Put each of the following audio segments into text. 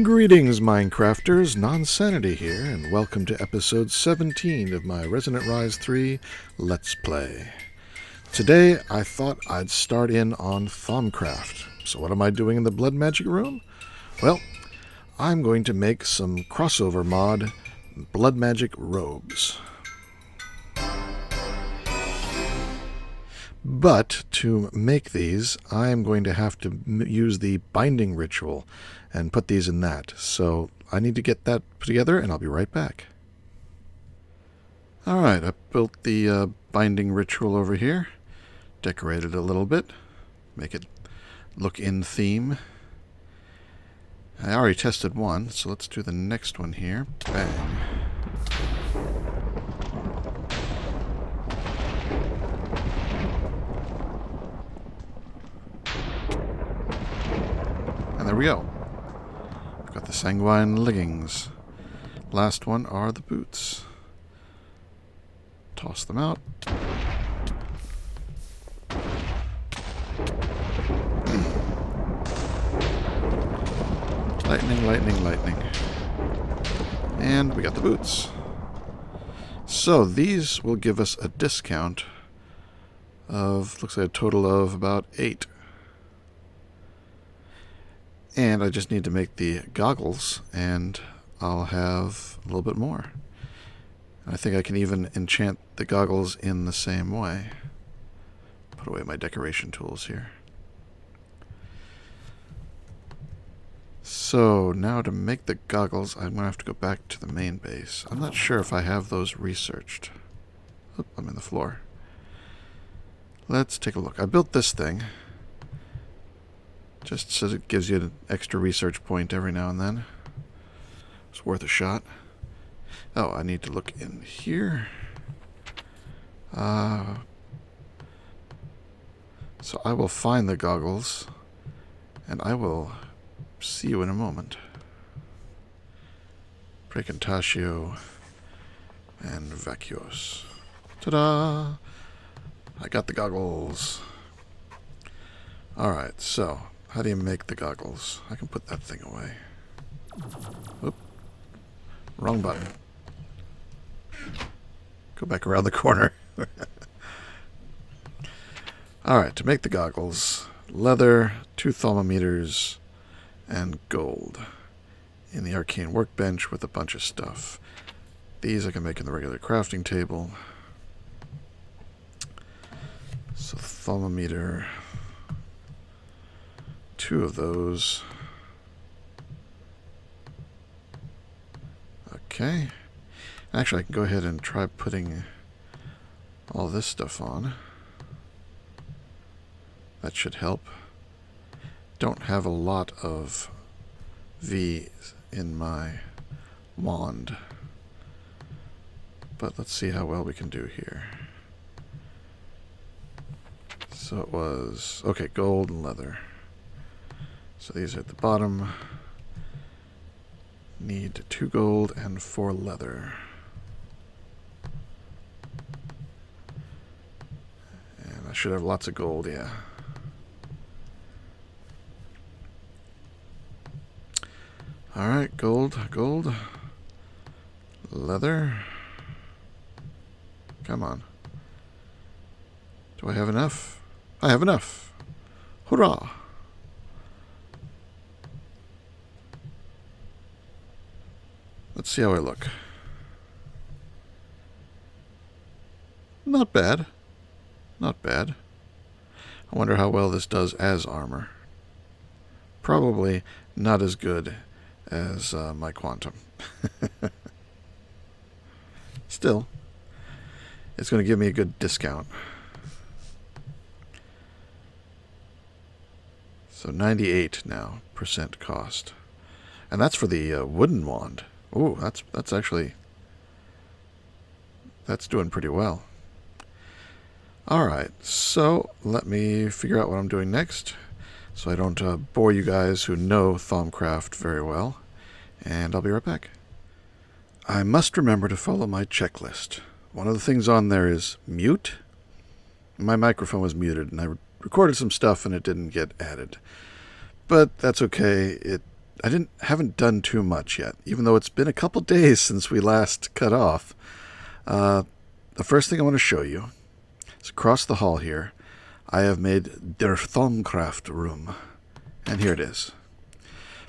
Greetings, Minecrafters, Nonsanity here, and welcome to episode 17 of my Resonant Rise 3 Let's Play. Today, I thought I'd start in on Thaumcraft. So what am I doing in the Blood Magic room? Well, I'm going to make some crossover mod Blood Magic robes. But to make these, I'm going to have to use the binding ritual and put these in that. So I need to get that put together, and I'll be right back. Alright, I built the binding ritual over here. Decorated a little bit. Make it look in theme. I already tested one, so let's do the next one here. Bang. And there we go. I've got the sanguine leggings. Last one are the boots. Toss them out. Lightning, lightning, lightning. And we got the boots. So these will give us a discount of, looks like a total of about 8. And I just need to make the goggles, and I'll have a little bit more. I think I can even enchant the goggles in the same way. Put away my decoration tools here. So now to make the goggles, I'm going to have to go back to the main base. I'm not sure if I have those researched. Oop, I'm in the floor. Let's take a look. I built this thing. Just so it gives you an extra research point every now and then. It's worth a shot. Oh, I need to look in here. So I will find the goggles, and I will see you in a moment. Precantatio and vacuos. Ta-da! I got the goggles. Alright, so how do you make the goggles? I can put that thing away. Oop. Wrong button. Go back around the corner. Alright, to make the goggles, leather, 2 thermometers, and gold. In the arcane workbench with a bunch of stuff. These I can make in the regular crafting table. So thermometer, 2 of those. Okay. Actually, I can go ahead and try putting all this stuff on. That should help. Don't have a lot of V's in my wand. But let's see how well we can do here. So it was, okay, gold and leather. So these are at the bottom. Need 2 gold and 4 leather. And I should have lots of gold, yeah. Alright, gold, gold. Leather. Come on. Do I have enough? I have enough. Hurrah! Let's see how I look. Not bad. Not bad. I wonder how well this does as armor. Probably not as good as my quantum. Still, it's going to give me a good discount. So 98 now % cost. And that's for the wooden wand. Ooh, that's actually, that's doing pretty well. Alright, so let me figure out what I'm doing next, so I don't bore you guys who know Thaumcraft very well, and I'll be right back. I must remember to follow my checklist. One of the things on there is mute. My microphone was muted, and I recorded some stuff and it didn't get added. But that's okay. It haven't done too much yet, even though it's been a couple days since we last cut off. The first thing I want to show you is across the hall here. I have made der Thaumcraft room, and here it is.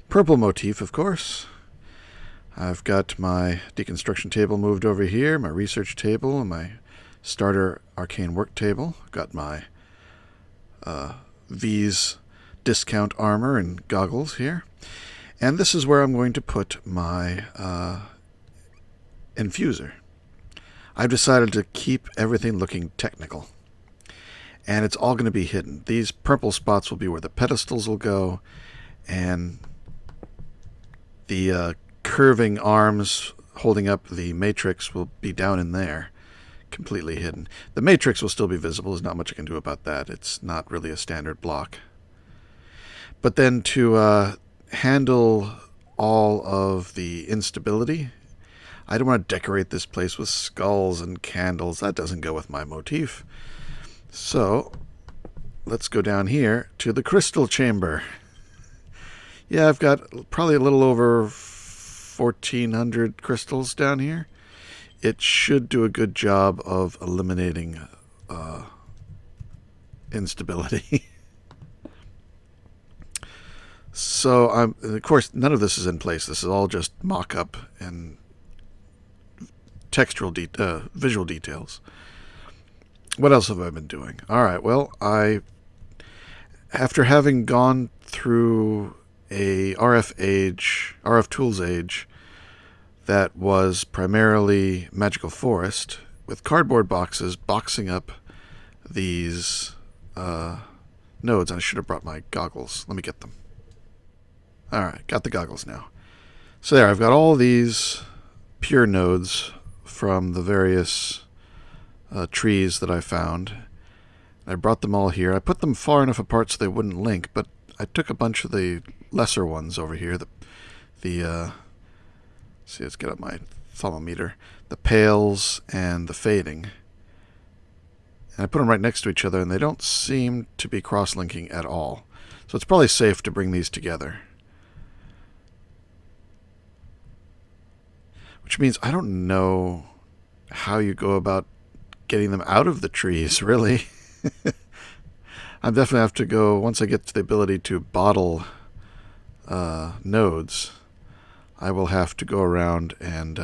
Purple motif, of course. I've got my deconstruction table moved over here, my research table, and my starter arcane work table. I've got my V's discount armor and goggles here. And this is where I'm going to put my infuser. I've decided to keep everything looking technical. And it's all going to be hidden. These purple spots will be where the pedestals will go, and the curving arms holding up the matrix will be down in there, completely hidden. The matrix will still be visible. There's not much I can do about that. It's not really a standard block. But then to handle all of the instability, I don't want to decorate this place with skulls and candles. That doesn't go with my motif. So let's go down here to the crystal chamber. Yeah, I've got probably a little over 1,400 crystals down here. It should do a good job of eliminating instability. So, of course, none of this is in place. This is all just mock-up and textural visual details. What else have I been doing? All right, well, after having gone through a RF Tools age that was primarily Magical Forest, with cardboard boxes boxing up these nodes. I should have brought my goggles. Let me get them. All right, got the goggles now. So there, I've got all these pure nodes from the various trees that I found. I brought them all here. I put them far enough apart so they wouldn't link, but I took a bunch of the lesser ones over here. See, let's get up my thermometer. The pales and the fading. And I put them right next to each other, and they don't seem to be cross-linking at all. So it's probably safe to bring these together. Which means I don't know how you go about getting them out of the trees, really. I'm definitely have to go, once I get to the ability to bottle nodes, I will have to go around and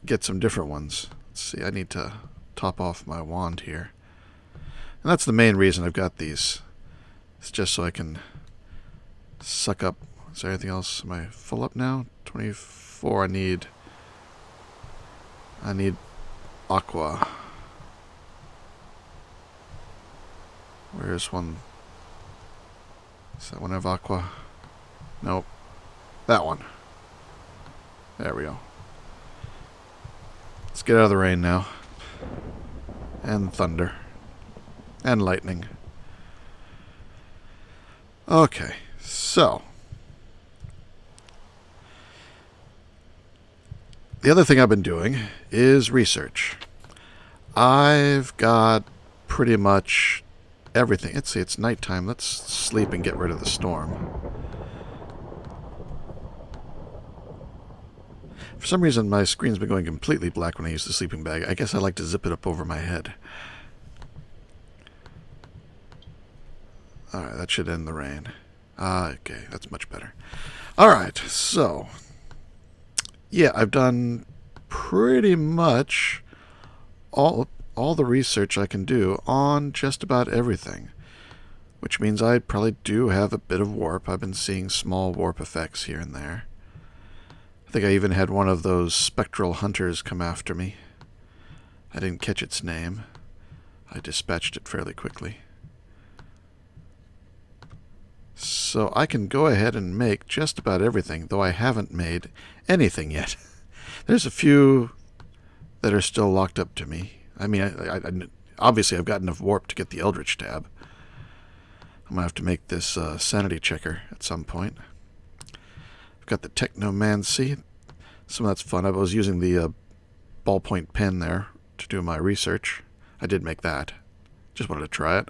get some different ones. Let's see, I need to top off my wand here. And that's the main reason I've got these. It's just so I can suck up. Is there anything else? Am I full up now? 24. I need aqua. Where's one? Does that one have aqua? Nope. That one. There we go. Let's get out of the rain now. And thunder. And lightning. Okay, so the other thing I've been doing is research. I've got pretty much everything. Let's see, it's nighttime. Let's sleep and get rid of the storm. For some reason, my screen's been going completely black when I use the sleeping bag. I guess I like to zip it up over my head. Alright, that should end the rain. Okay, that's much better. Alright, so yeah, I've done pretty much all the research I can do on just about everything, which means I probably do have a bit of warp. I've been seeing small warp effects here and there. I think I even had one of those spectral hunters come after me. I didn't catch its name. I dispatched it fairly quickly. So I can go ahead and make just about everything, though I haven't made anything yet. There's a few that are still locked up to me. I mean, I obviously I've got enough warp to get the Eldritch tab. I'm going to have to make this sanity checker at some point. I've got the Technomancy. Some of that's fun. I was using the ballpoint pen there to do my research. I did make that. Just wanted to try it.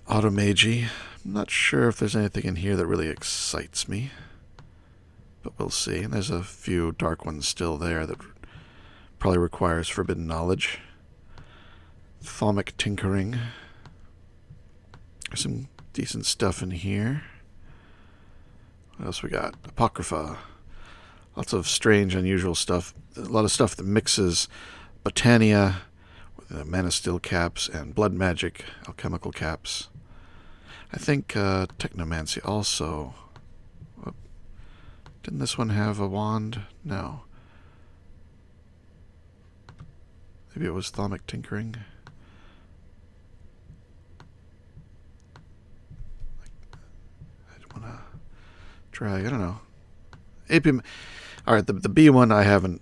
Automagy. I'm not sure if there's anything in here that really excites me, but we'll see. And there's a few dark ones still there that probably requires forbidden knowledge. Thaumic tinkering. There's some decent stuff in here. What else we got? Apocrypha. Lots of strange, unusual stuff. A lot of stuff that mixes Botania with mana steel caps and blood magic, alchemical caps. I think Technomancy also. Didn't this one have a wand? No. Maybe it was Thaumic tinkering. I want to drag. I don't know. APM. All right, the bee one I haven't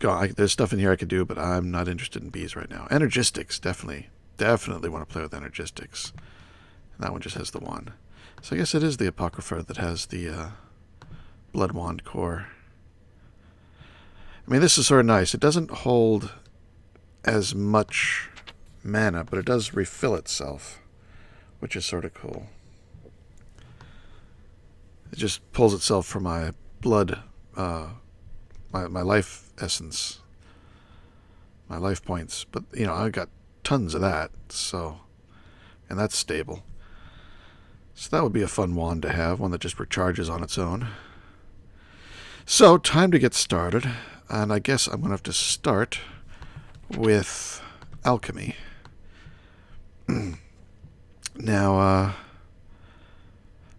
got. There's stuff in here I could do, but I'm not interested in bees right now. Energistics, definitely want to play with energistics. And that one just has the one. So I guess it is the Apocrypha that has the Blood Wand core. I mean, this is sort of nice. It doesn't hold as much mana, but it does refill itself, which is sort of cool. It just pulls itself from my blood, my life essence, my life points. But, you know, I got tons of that, so, and that's stable. So that would be a fun wand to have, one that just recharges on its own. So, time to get started, and I guess I'm going to have to start with alchemy. Now,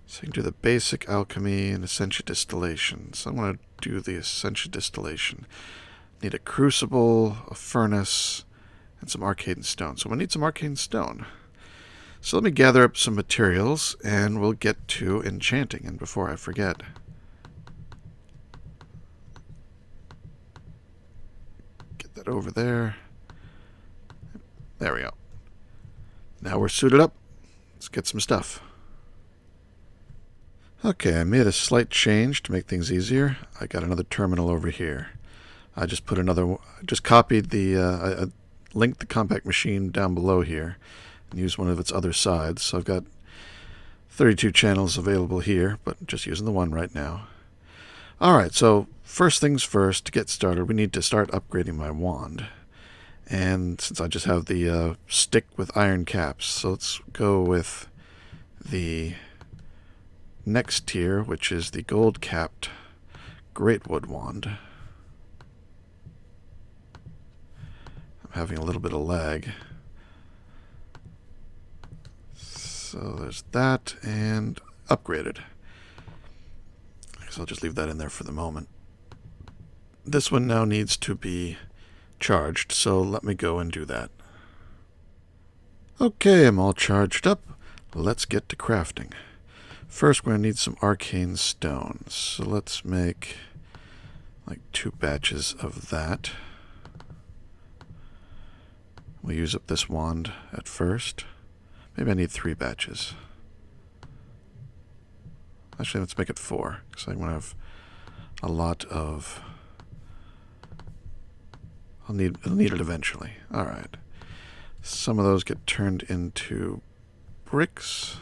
so I can do the basic alchemy and Essentia distillation. So I'm going to do the Essentia distillation. Need a crucible, a furnace, and some arcane stone. So we need some arcane stone. So let me gather up some materials, and we'll get to enchanting. And before I forget, get that over there. There we go. Now we're suited up. Let's get some stuff. Okay, I made a slight change to make things easier. I got another terminal over here. I just put another, just copied the, I linked the compact machine down below here and used one of its other sides. So I've got 32 channels available here, but just using the one right now. Alright, so first things first, to get started, we need to start upgrading my wand. And since I just have the stick with iron caps, so let's go with the next tier, which is the gold-capped Greatwood wand. I'm having a little bit of lag. So there's that, and upgraded. I guess I'll just leave that in there for the moment. This one now needs to be charged, so let me go and do that. Okay, I'm all charged up. Let's get to crafting. First, we're going to need some arcane stones. So let's make like 2 batches of that. We'll use up this wand at first. Maybe I need 3 batches. Actually, let's make it 4, because I'm going to have a lot of... I'll need it eventually. Alright. Some of those get turned into bricks.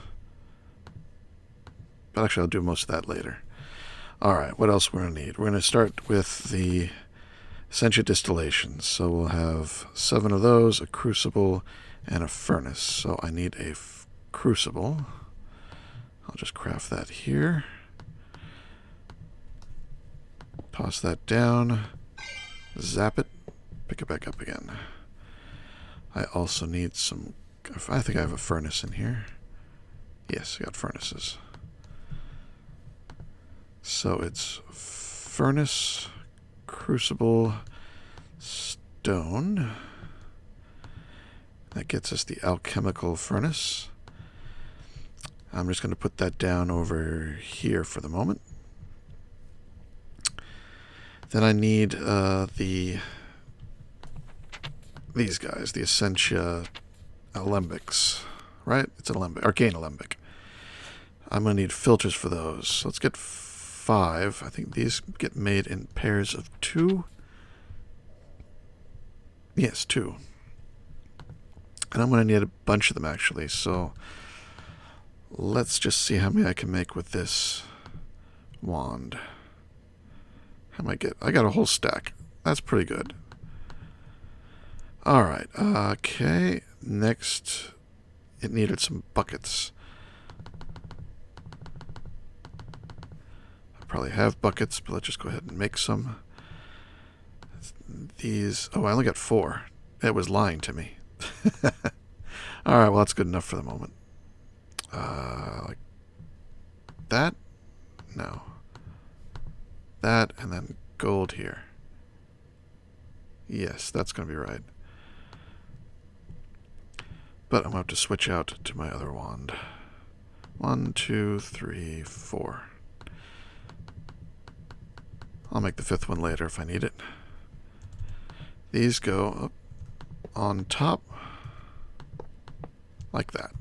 But actually, I'll do most of that later. Alright, what else we're going to need? We're going to start with the Essentia distillation. So we'll have 7 of those, a crucible, and a furnace. So I need a crucible. I'll just craft that here. Toss that down. Zap it. Pick it back up again. I also need some... I think I have a furnace in here. Yes, I got furnaces. So it's furnace, crucible, stone. That gets us the alchemical furnace. I'm just going to put that down over here for the moment. Then I need these guys, the Essentia alembics, right? It's an alembic, arcane alembic. I'm going to need filters for those. So let's get 5. I think these get made in pairs of 2. Yes, 2. And I'm going to need a bunch of them, actually. So Let's just see how many I can make with this wand. How am I get? I got a whole stack. That's pretty good. Alright, okay. Next, it needed some buckets. I probably have buckets, but let's just go ahead and make some. These, oh, I only got 4. It was lying to me. Alright, well, that's good enough for the moment. Like that? No. That, and then gold here. Yes, that's going to be right. But I'm going to have to switch out to my other wand. 1, 2, 3, 4. I'll make the 5th one later if I need it. These go up on top, like that.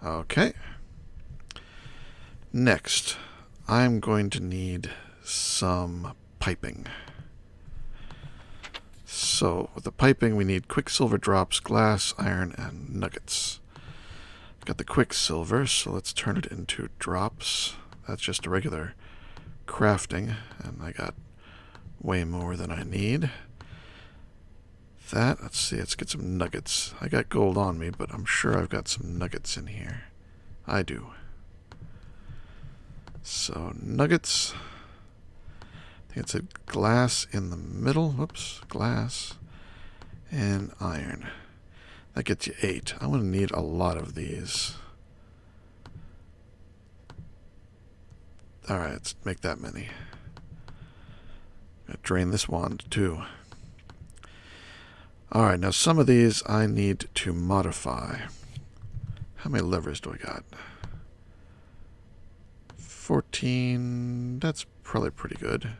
Okay. Next, I'm going to need some piping. So, with the piping, we need quicksilver drops, glass, iron, and nuggets. I've got the quicksilver, so let's turn it into drops. That's just a regular crafting, and I got way more than I need. That, let's see, let's get some nuggets. I got gold on me, but I'm sure I've got some nuggets in here. I do. So, nuggets. I think it's a glass in the middle. Whoops, glass. And iron. That gets you 8. I'm going to need a lot of these. Alright, let's make that many. Gotta drain this wand too. Alright, now some of these I need to modify. How many levers do I got? 14. That's probably pretty good.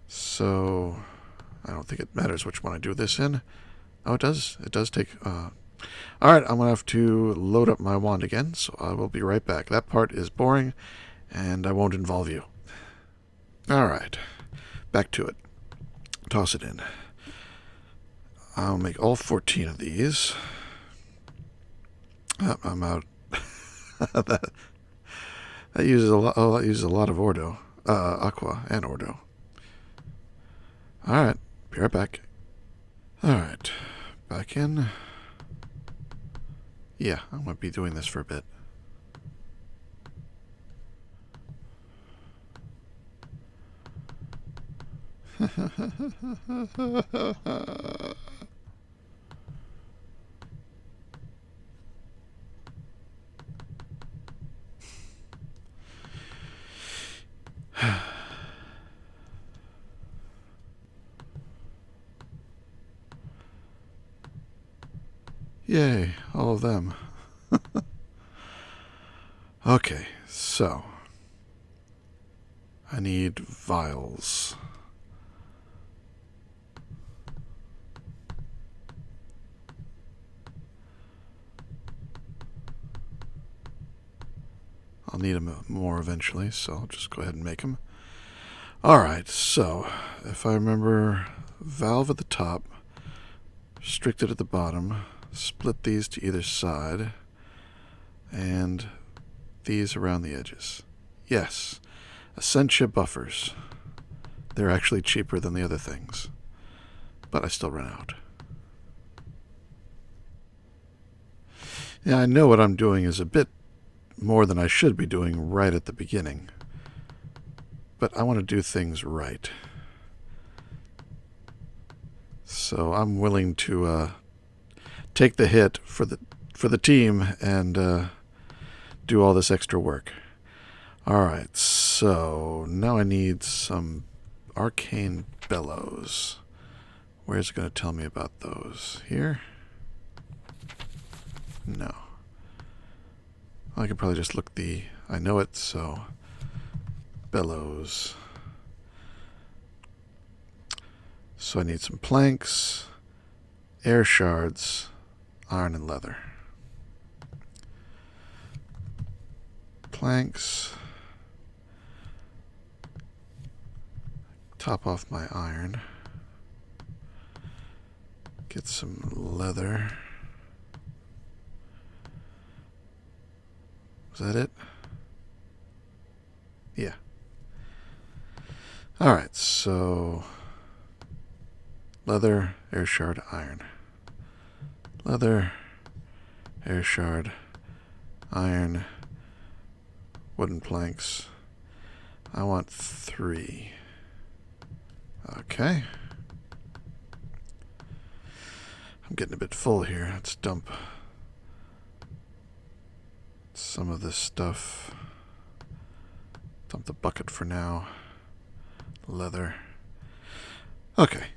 So, I don't think it matters which one I do this in. Oh, it does. It does take... Alright, I'm going to have to load up my wand again, so I will be right back. That part is boring, and I won't involve you. Alright, back to it. Toss it in. I'll make all 14 of these. Oh, I'm out. that uses a lot. Oh, that uses a lot of ordo, aqua, and ordo. All right, be right back. All right, back in. Yeah, I'm gonna be doing this for a bit. Yay, all of them. Okay, so I need vials. I'll need them more eventually, so I'll just go ahead and make them. Alright, so if I remember, valve at the top, restricted at the bottom, split these to either side, and these around the edges. Yes, Essentia buffers. They're actually cheaper than the other things, but I still ran out. Yeah, I know what I'm doing is a bit more than I should be doing right at the beginning, but I want to do things right. So I'm willing to take the hit for the team and do all this extra work. Alright, so now I need some arcane bellows. Where's it going to tell me about those? Here? No. I could probably just look I know it, so bellows. So I need some planks, air shards, iron and leather. Planks. Top off my iron. Get some leather. Is that it? Yeah. Alright, so leather, air shard, iron. Leather, air shard, iron, wooden planks. I want 3. Okay. I'm getting a bit full here. Let's dump some of this stuff. Dump the bucket for now. Leather. Okay.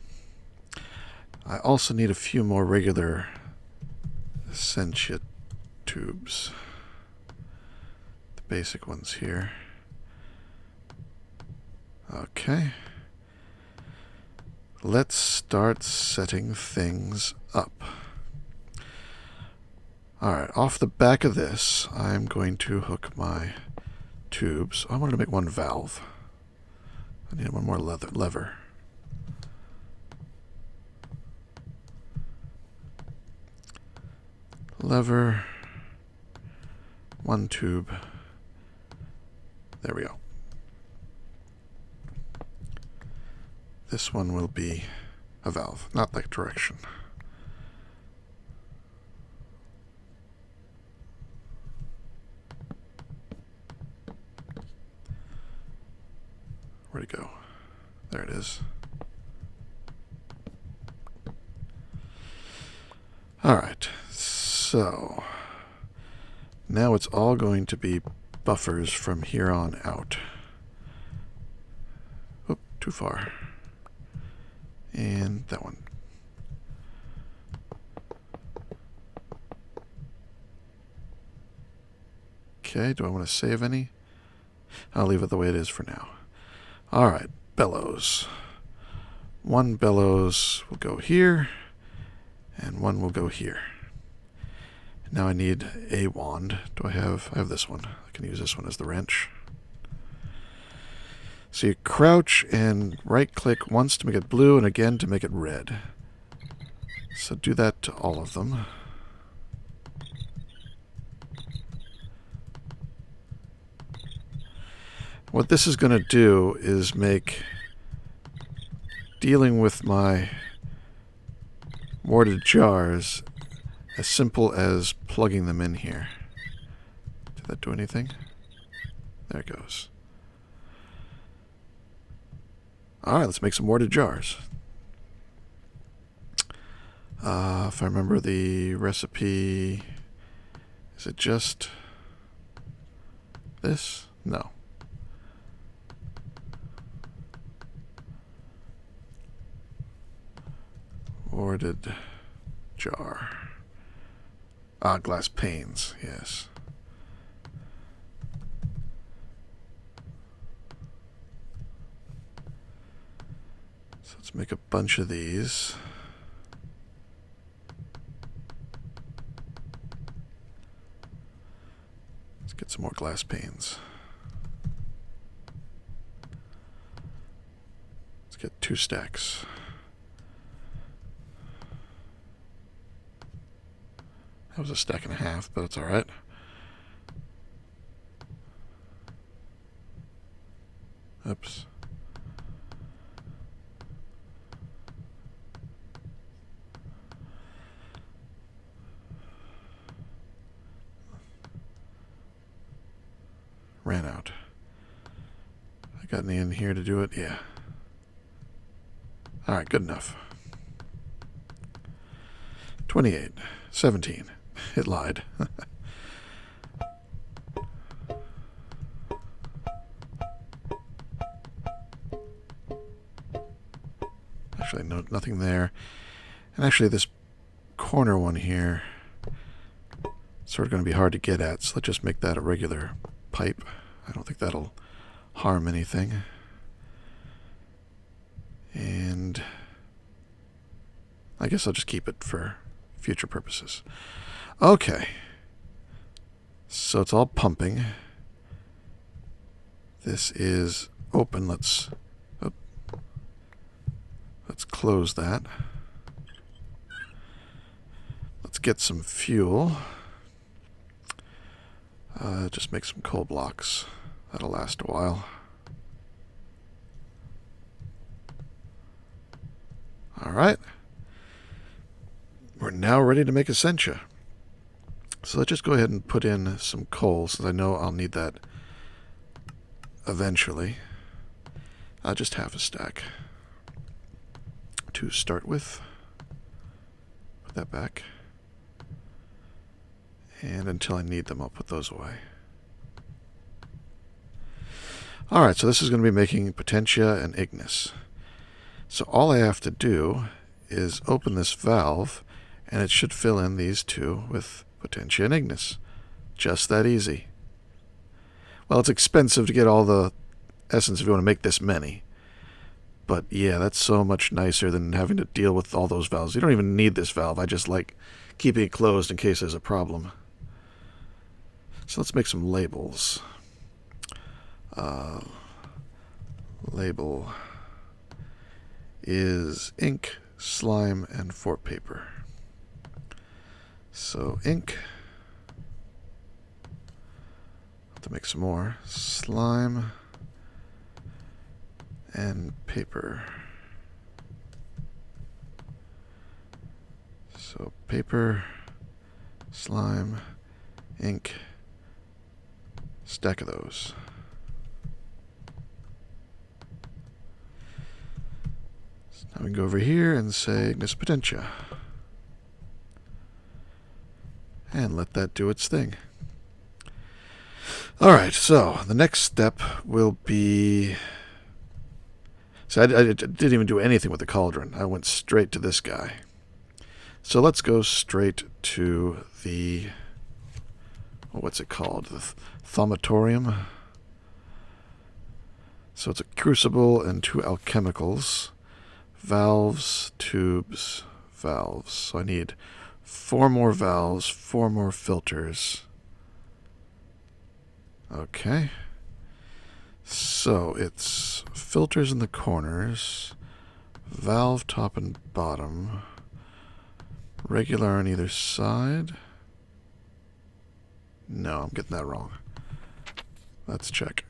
I also need a few more regular sentient tubes. The basic ones here. Okay. Let's start setting things up. Alright, off the back of this, I'm going to hook my tubes. I wanted to make one valve. I need one more lever. Lever. One tube. There we go. This one will be a valve, not that direction. Where'd it go? There it is. Alright, so now it's all going to be buffers from here on out. Oop, too far. And that one. Okay, do I want to save any? I'll leave it the way it is for now. Alright, bellows. One bellows will go here, and one will go here. Now I need a wand. I have this one. I can use this one as the wrench. So you crouch and right-click once to make it blue and again to make it red. So do that to all of them. What this is going to do is make dealing with my mortared jars as simple as plugging them in here. Did that do anything? There it goes. Alright, let's make some mortared jars. If I remember the recipe, is it just this? No. Mortared jar. Ah, glass panes, yes. So let's make a bunch of these. Let's get some more glass panes. Let's get 2 stacks. That was a stack and a half, but it's alright. Oops. Ran out. I got any in here to do it? Yeah. Alright, good enough. 28. 17. It lied. Actually, no, nothing there. And actually, this corner one here is sort of going to be hard to get at, so let's just make that a regular pipe. I don't think that'll harm anything. And I guess I'll just keep it for future purposes. Okay. So it's all pumping. This is open. Let's close that. get some fuel. Just make some coal blocks. That'll last a while. Alright. We're now ready to make Essentia. So let's just go ahead and put in some coal, since I know I'll need that eventually. Just half a stack to start with. Put that back. And until I need them, I'll put those away. Alright, so this is going to be making Potentia and Ignis. So all I have to do is open this valve, and it should fill in these two with Potentia and Ignis. Just that easy. Well, it's expensive to get all the essence if you want to make this many. But yeah, that's so much nicer than having to deal with all those valves. You don't even need this valve. I just like keeping it closed in case there's a problem. So let's make some labels. Label is ink, slime, and fort paper. So ink. Have to make some more. Slime and paper. So paper, slime, ink, stack of those. So now we can go over here and say Ignis Potentia. And let that do its thing. Alright, so the next step will be... So I didn't even do anything with the cauldron. I went straight to this guy. So let's go straight to the... what's it called? The Thaumatorium. So it's a crucible and two alchemicals. Valves, tubes, valves. So I need 4 more valves, 4 more filters. Okay. So it's filters in the corners, valve top and bottom, regular on either side. No, I'm getting that wrong. Let's check.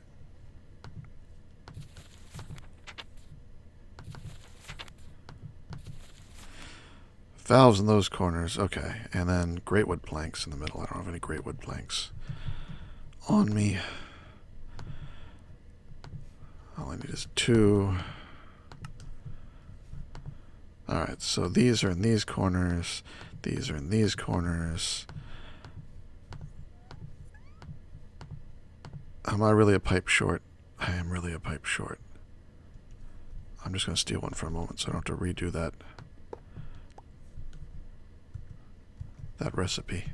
Valves in those corners, okay. And then great wood planks in the middle. I don't have any great wood planks on me. All I need is 2. Alright, so these are in these corners. These are in these corners. Am I really a pipe short? I am really a pipe short. I'm just going to steal one for a moment so I don't have to redo that recipe.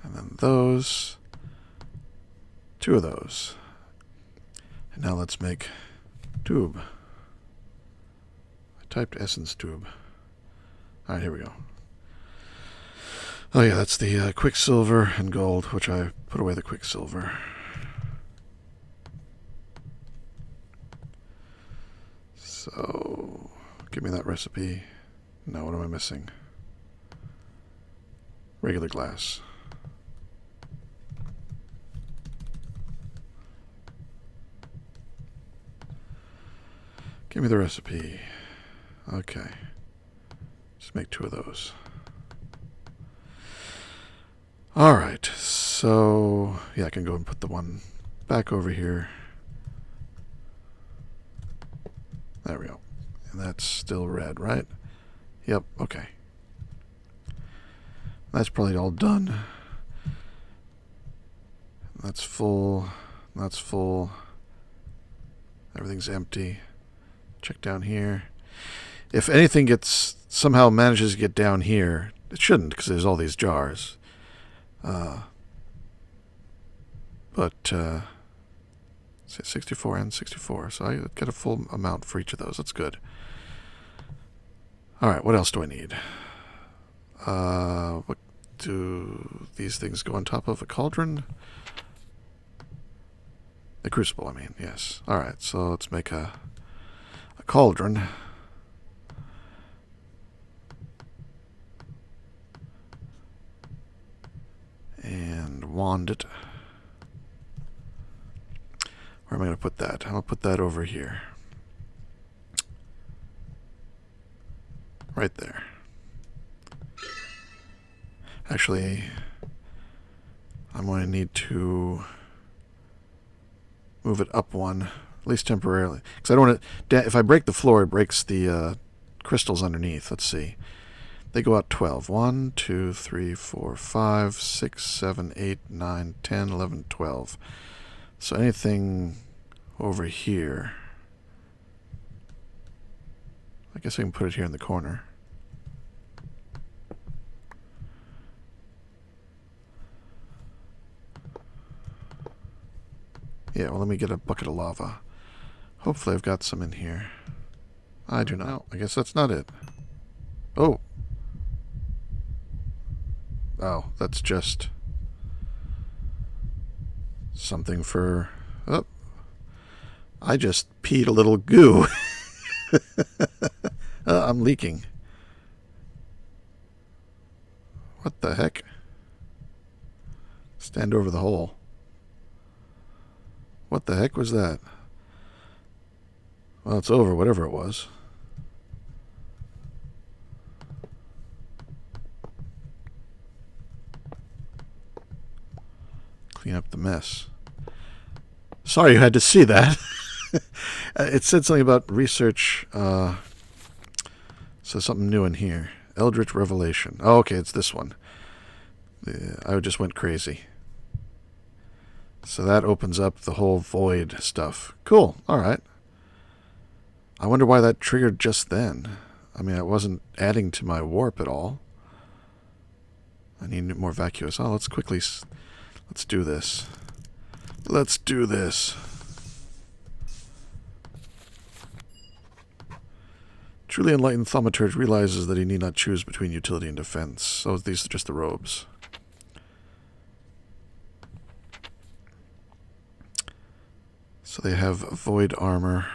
And then those. 2 of those. And now let's make tube. I typed essence tube. Alright, here we go. Oh yeah, that's the quicksilver and gold, which I put away the quicksilver. So, give me that recipe. Now what am I missing? Regular glass. Give me the recipe. Okay. Just make 2 of those. Alright, so... yeah, I can go and put the one back over here. There we go. And that's still red, right? Yep, okay. That's probably all done. That's full. That's full. Everything's empty. Check down here. If anything somehow manages to get down here, it shouldn't because there's all these jars. But 64 and 64, so I get a full amount for each of those. That's good. Alright, what else do I need? What do these things go on top of a cauldron? The crucible, I mean, yes. Alright, so let's make a cauldron. And wand it. Where am I going to put that? I'll put that over here. Right there. Actually, I'm going to need to move it up one, at least temporarily. Because I don't want to... If I break the floor, it breaks the crystals underneath. Let's see. They go out 12. 1, 2, 3, 4, 5, 6, 7, 8, 9, 10, 11, 12. So anything over here... I guess I can put it here in the corner. Yeah, well, let me get a bucket of lava. Hopefully I've got some in here. I do not. I guess that's not it. Oh. Oh, that's just something for... Oh. I just peed a little goo. I'm leaking. What the heck? Stand over the hole. What the heck was that? Well, it's over, whatever it was. Clean up the mess. Sorry you had to see that. It said something about research. So something new in here. Eldritch Revelation. Oh, okay, it's this one. I just went crazy. So that opens up the whole void stuff. Cool. All right. I wonder why that triggered just then. I mean, I wasn't adding to my warp at all. I need more vacuous. Oh, let's quickly... Let's do this. Let's do this. Truly enlightened thaumaturge realizes that he need not choose between utility and defense. So these are just the robes. So they have void armor.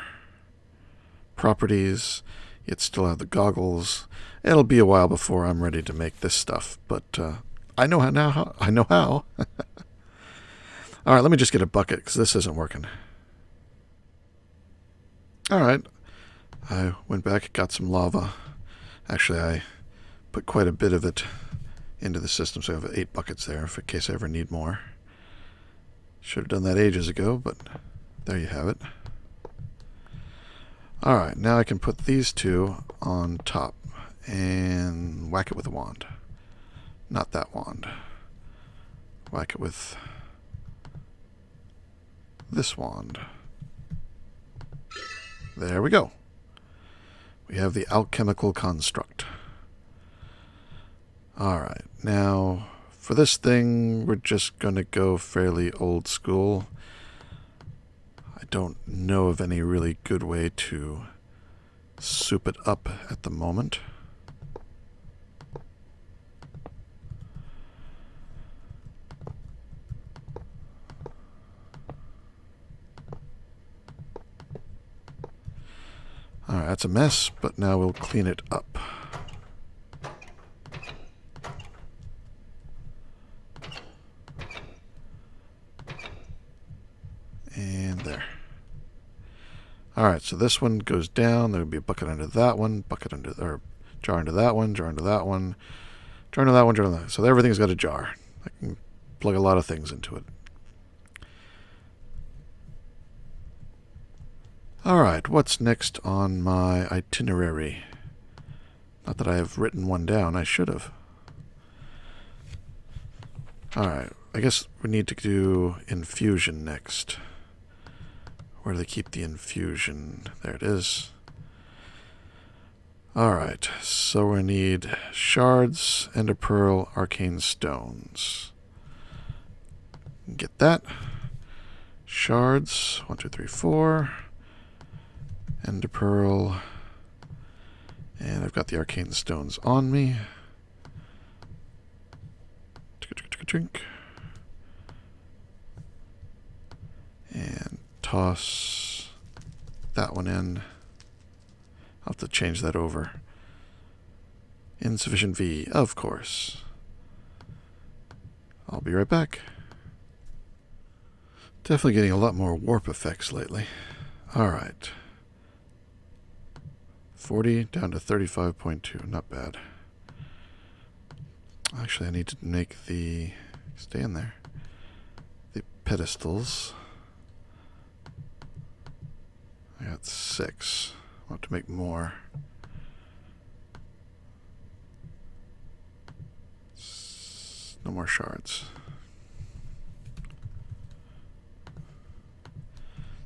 Properties. Yet still have the goggles. It'll be a while before I'm ready to make this stuff. But I know how now. I know how. Alright, let me just get a bucket, because this isn't working. Alright. I went back, got some lava. Actually, I put quite a bit of it into the system, so I have 8 buckets there, in case I ever need more. Should have done that ages ago, but there you have it. Alright, now I can put these two on top and whack it with a wand. Not that wand. Whack it with this wand. There we go. We have the alchemical construct. Alright, now for this thing we're just going to go fairly old school. I don't know of any really good way to soup it up at the moment. Alright, that's a mess, but now we'll clean it up. And there. Alright, so this one goes down. There would be a bucket under that one, bucket under, or jar into that one, jar into that one, jar into that one, jar into that. So everything's got a jar. I can plug a lot of things into it. Alright, what's next on my itinerary? Not that I have written one down, I should have. Alright, I guess we need to do infusion next. Where do they keep the infusion? There it is. Alright, so we need shards, ender pearl, arcane stones. Get that. Shards, 1, 2, 3, 4. Ender pearl. And I've got the arcane stones on me. Drink. And toss that one in. I'll have to change that over. Insufficient V, of course. I'll be right back. Definitely getting a lot more warp effects lately. Alright. 40 down to 35.2. Not bad. Actually, I need to make the... Stay in there. The pedestals. I got 6. I'll have to make more. No more shards.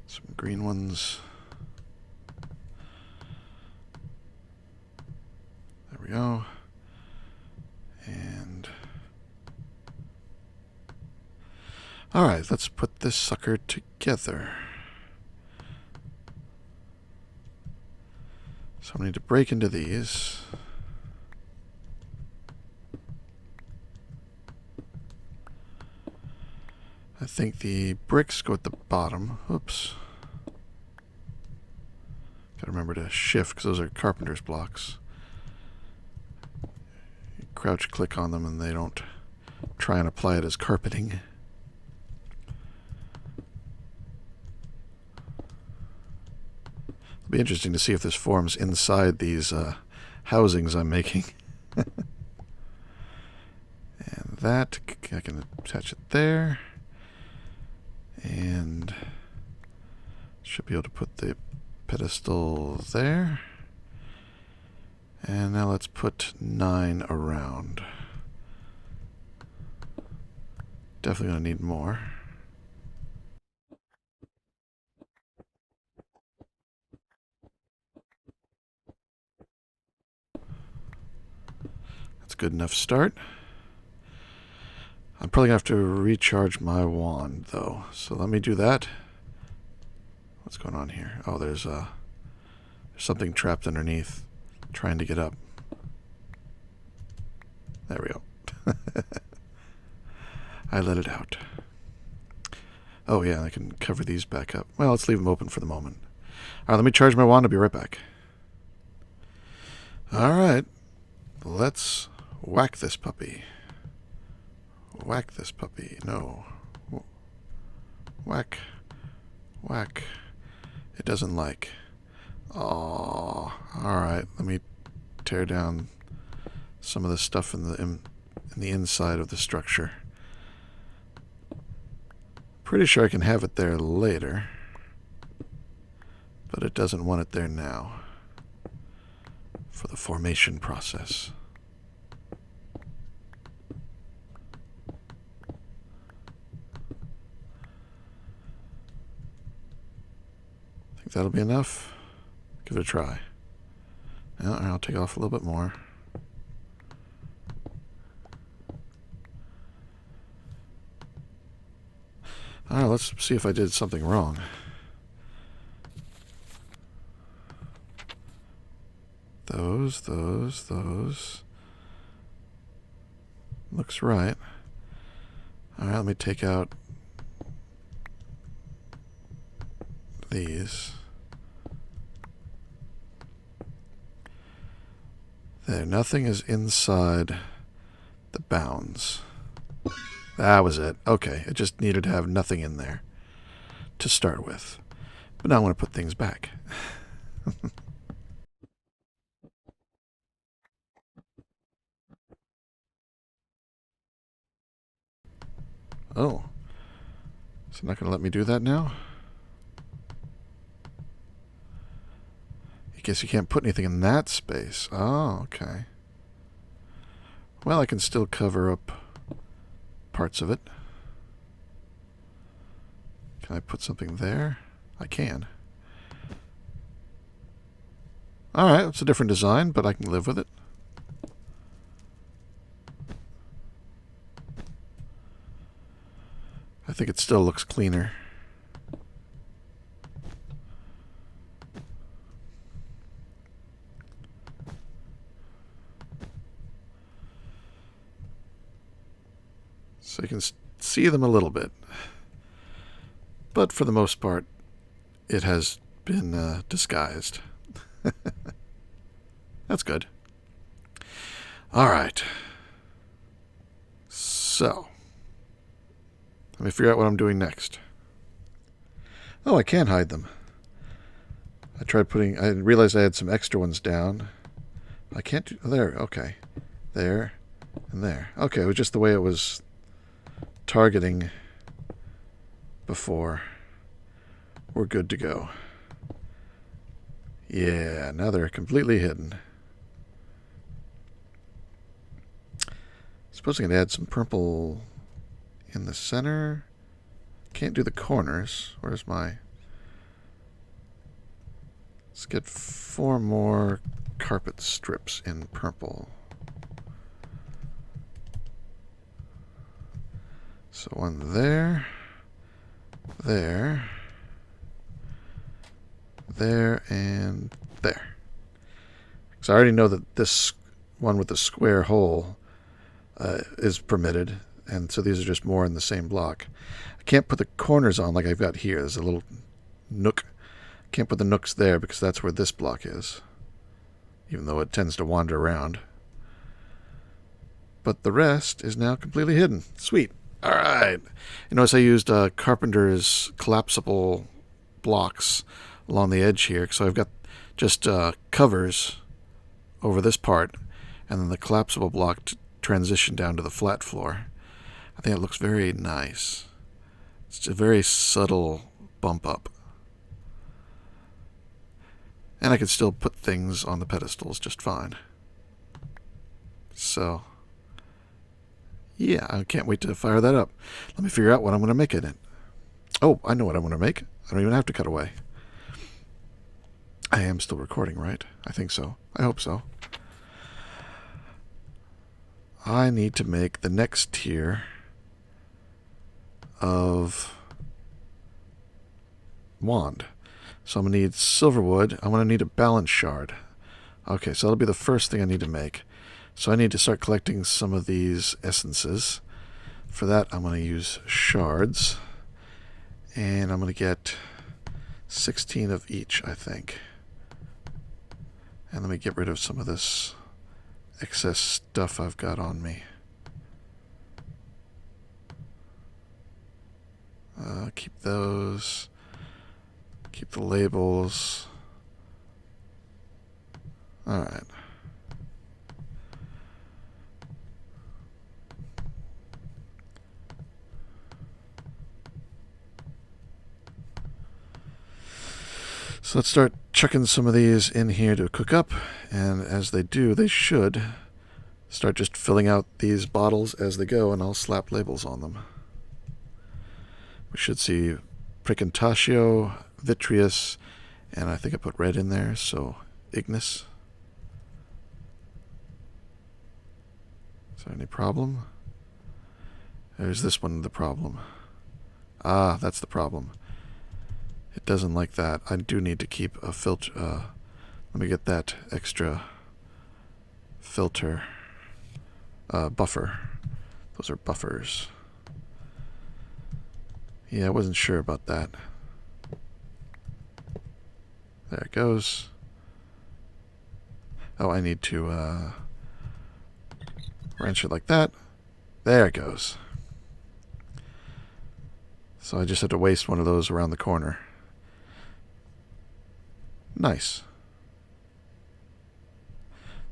Some green ones. There we go. And... Alright, let's put this sucker together. So I need to break into these. I think the bricks go at the bottom. Oops. Gotta remember to shift, because those are carpenter's blocks. You crouch click on them and they don't try and apply it as carpeting. It'll be interesting to see if this forms inside these housings I'm making. And that, I can attach it there. And should be able to put the pedestal there. And now let's put 9 around. Definitely going to need more. That's a good enough start. I'm probably going to have to recharge my wand, though. So let me do that. What's going on here? Oh, there's something trapped underneath, trying to get up. There we go. I let it out. Oh, yeah, I can cover these back up. Well, let's leave them open for the moment. All right, let me charge my wand. I'll be right back. All right. Let's whack this puppy. Whack this puppy. No. Whack. Whack. It doesn't like. Oh. Alright. Let me tear down some of the stuff in the inside of the structure. Pretty sure I can have it there later. But it doesn't want it there now. For the formation process. That'll be enough. Give it a try. I'll take off a little bit more. Alright, let's see if I did something wrong. Those. Looks right. Alright, let me take out these. There, nothing is inside the bounds. That was it. Okay, it just needed to have nothing in there to start with. But now I want to put things back. Oh. Is it not going to let me do that now? I guess you can't put anything in that space. Oh, okay. Well, I can still cover up parts of it. Can I put something there? I can. Alright, it's a different design, but I can live with it. I think it still looks cleaner. So you can see them a little bit. But for the most part, it has been disguised. That's good. All right. So, Let me figure out what I'm doing next. Oh, I can hide them. I realized I had some extra ones down. I can't do... There, okay. There, and there. Okay, it was just the way it was targeting before. We're good to go. Yeah, now they're completely hidden. Suppose I can add some purple in the center. Can't do the corners. Where's my... Let's get 4 more carpet strips in purple. So one there, there, there, and there. Because I already know that this one with the square hole is permitted, and so these are just more in the same block. I can't put the corners on like I've got here. There's a little nook. I can't put the nooks there because that's where this block is, even though it tends to wander around. But the rest is now completely hidden. Sweet. All right. You notice I used Carpenter's collapsible blocks along the edge here. So I've got just covers over this part, and then the collapsible block to transition down to the flat floor. I think it looks very nice. It's a very subtle bump up. And I can still put things on the pedestals just fine. So, yeah, I can't wait to fire that up. Let me figure out what I'm going to make in it. Oh, I know what I'm going to make. I don't even have to cut away. I am still recording, right? I think so. I hope so. I need to make the next tier of wand. So I'm going to need silverwood. I'm going to need a balance shard. Okay, so that'll be the first thing I need to make. So I need to start collecting some of these essences. For that, I'm going to use shards. And I'm going to get 16 of each, I think. And let me get rid of some of this excess stuff I've got on me. Keep those. Keep the labels. Alright. So let's start chucking some of these in here to cook up, and as they do, they should start just filling out these bottles as they go, and I'll slap labels on them. We should see Precantatio, Vitreous, and I think I put red in there, so Ignis. Is there any problem? There's this one, the problem. Ah, that's the problem. It doesn't like that. I do need to keep a filter. Let me get that extra filter. Buffer. Those are buffers. Yeah, I wasn't sure about that. There it goes. Oh, I need to wrench it like that. There it goes. So I just have to waste one of those around the corner. Nice.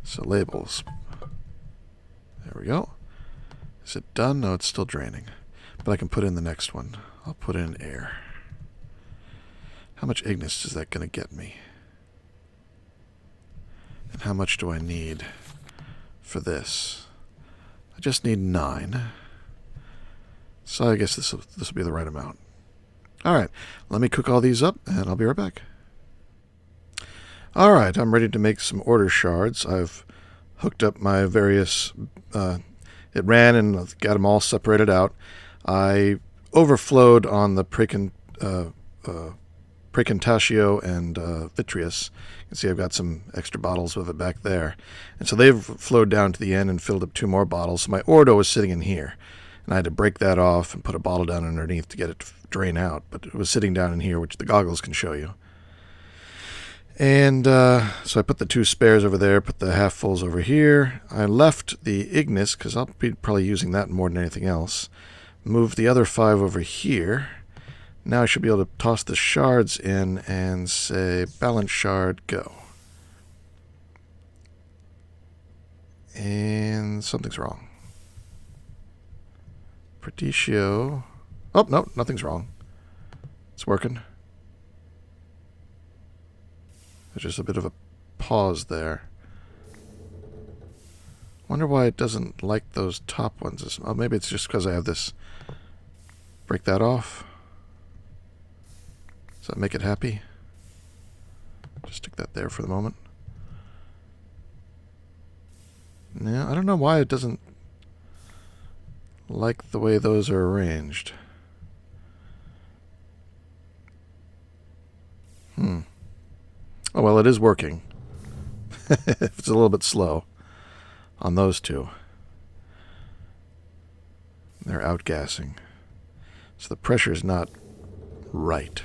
So labels. There we go. Is it done? No, it's still draining. But I can put in the next one. I'll put in air. How much Ignis is that going to get me? And how much do I need for this? I just need 9. So I guess this will be the right amount. Alright, let me cook all these up, and I'll be right back. Alright, I'm ready to make some order shards. I've hooked up my various... it ran and got them all separated out. I overflowed on the Precantatio and Vitreous. You can see I've got some extra bottles of it back there. And so they've flowed down to the end and filled up 2 more bottles. So my Ordo was sitting in here. And I had to break that off and put a bottle down underneath to get it to drain out. But it was sitting down in here, which the goggles can show you. And so I put the 2 spares over there, put the half-fulls over here. I left the Ignis, because I'll be probably using that more than anything else. Move the other 5 over here. Now I should be able to toss the shards in and say balance shard, go. And something's wrong. Pretitio. Oh, no, nothing's wrong. It's working. There's just a bit of a pause there. Wonder why it doesn't like those top ones. Oh, maybe it's just because I have this. Break that off. Does that make it happy? Just stick that there for the moment. Yeah, I don't know why it doesn't like the way those are arranged. Oh, well, it is working. It's a little bit slow on those two. They're outgassing. So the pressure is not right.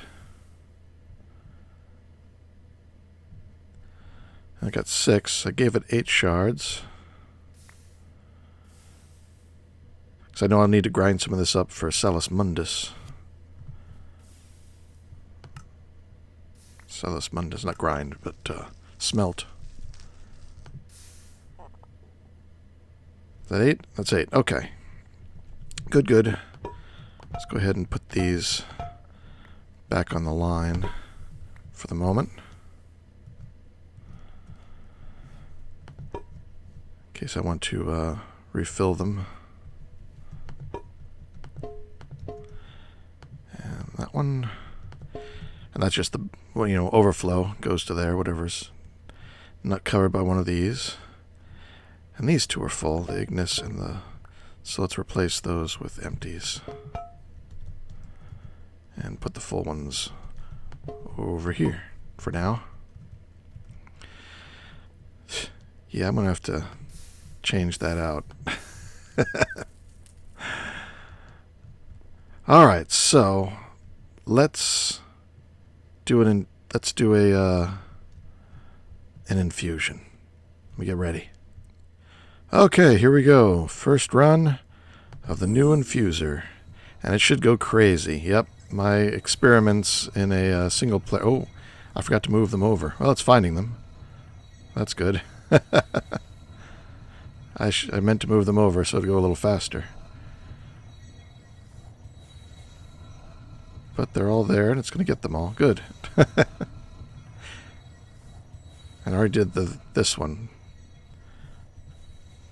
I got 6. I gave it 8 shards. Because I know I'll need to grind some of this up for Salus Mundus. Salus Mundus, not grind, but smelt. Is that 8? That's 8. Okay. Good, good. Let's go ahead and put these back on the line for the moment. In case I want to refill them. And that one. And that's just the, well, you know, overflow goes to there, whatever's not covered by one of these. And these 2 are full, the Ignis and the... So let's replace those with empties. And put the full ones over here for now. Yeah, I'm going to have to change that out. All right, so let's do an infusion. Let me get ready. Okay, here we go. First run of the new infuser, and it should go crazy. Yep, my experiments in a single player. Oh, I forgot to move them over. Well, it's finding them. That's good. I meant to move them over so it'd go a little faster. But they're all there, and it's going to get them all. Good. And I already did this one.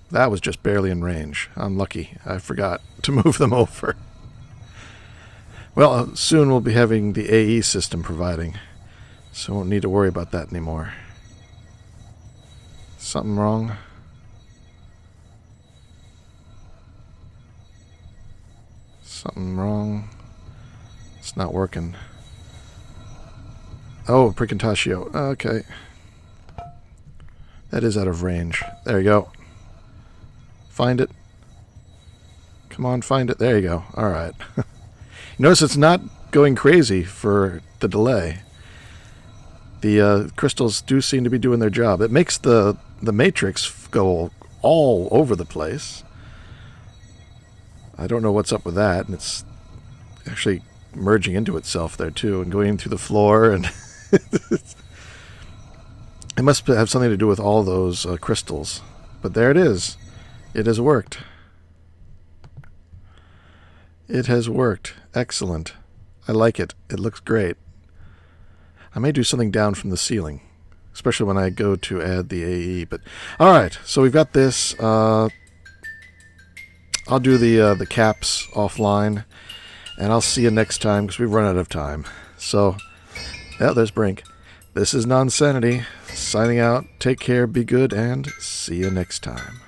That was just barely in range. I'm lucky. I forgot to move them over. Well, soon we'll be having the AE system providing, so I won't need to worry about that anymore. Something wrong? Something wrong? It's not working. Oh, Precontatio. Okay. That is out of range. There you go. Find it. Come on, find it. There you go. All right. Notice it's not going crazy for the delay. The crystals do seem to be doing their job. It makes the matrix go all over the place. I don't know what's up with that, and it's actually merging into itself there too, and going through the floor, and it must have something to do with all those crystals. But there it is. It has worked. It has worked. Excellent. I like it. It looks great. I may do something down from the ceiling, especially when I go to add the AE. But all right, so we've got this. I'll do the caps offline, and I'll see you next time because we've run out of time. So, yeah, there's Brink. This is Nonsanity signing out. Take care, be good, and see you next time.